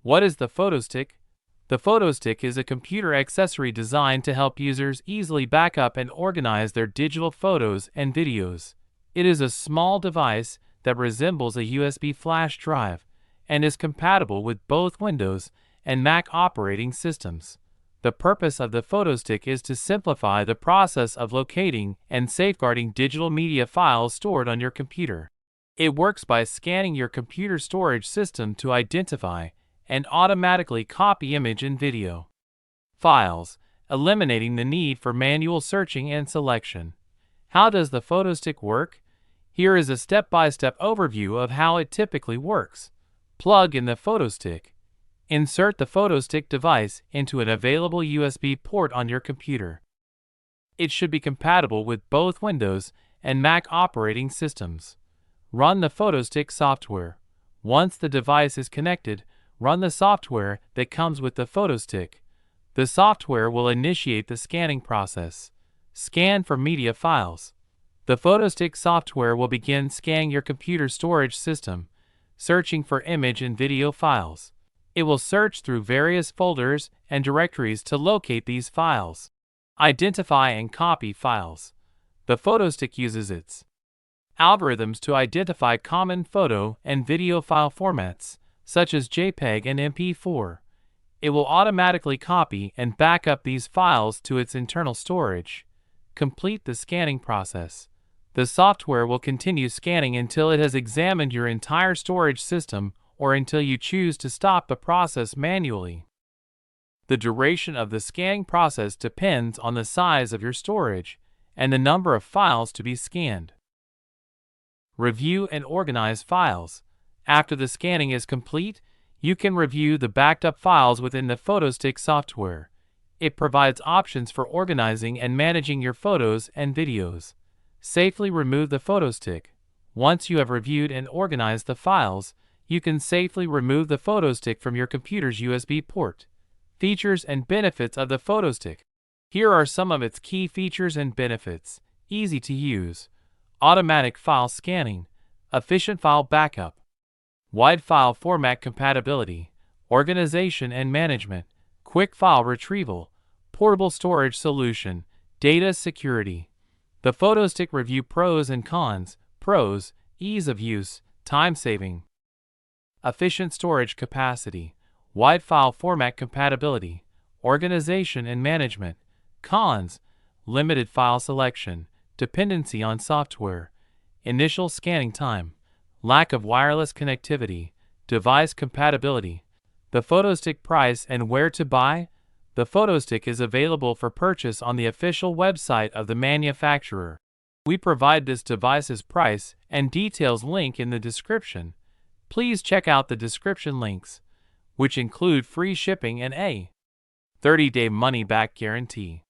What is the PhotoStick? The PhotoStick is a computer accessory designed to help users easily back up and organize their digital photos and videos. It is a small device that resembles a USB flash drive and is compatible with both Windows and Mac operating systems. The purpose of the PhotoStick is to simplify the process of locating and safeguarding digital media files stored on your computer. It works by scanning your computer storage system to identify and automatically copy image and video files, eliminating the need for manual searching and selection. How does the PhotoStick work? Here is a step-by-step overview of how it typically works. Plug in the PhotoStick. Insert the PhotoStick device into an available USB port on your computer. It should be compatible with both Windows and Mac operating systems. Run the PhotoStick software. Once the device is connected, run the software that comes with the PhotoStick. The software will initiate the scanning process. Scan for media files. The PhotoStick software will begin scanning your computer storage system, searching for image and video files. It will search through various folders and directories to locate these files. Identify and copy files. The PhotoStick uses its algorithms to identify common photo and video file formats, such as JPEG and MP4. It will automatically copy and back up these files to its internal storage. Complete the scanning process. The software will continue scanning until it has examined your entire storage system or until you choose to stop the process manually. The duration of the scanning process depends on the size of your storage and the number of files to be scanned. Review and organize files. After the scanning is complete, you can review the backed up files within the PhotoStick software. It provides options for organizing and managing your photos and videos. Safely remove the PhotoStick. Once you have reviewed and organized the files, you can safely remove the PhotoStick from your computer's USB port. Features and benefits of the PhotoStick. Here are some of its key features and benefits. Easy to use. Automatic file scanning. Efficient file backup. Wide file format compatibility. Organization and management. Quick file retrieval. Portable storage solution. Data security. The PhotoStick review pros and cons. Pros: ease of use, time saving. Efficient storage capacity. Wide file format compatibility. Organization and management. Cons: limited file selection. Dependency on software. Initial scanning time. Lack of wireless connectivity. Device compatibility. The PhotoStick price and where to buy. The PhotoStick is available for purchase on the official website of the manufacturer. We provide this device's price and details link in the description. Please check out the description links, which include free shipping and a 30-day money-back guarantee.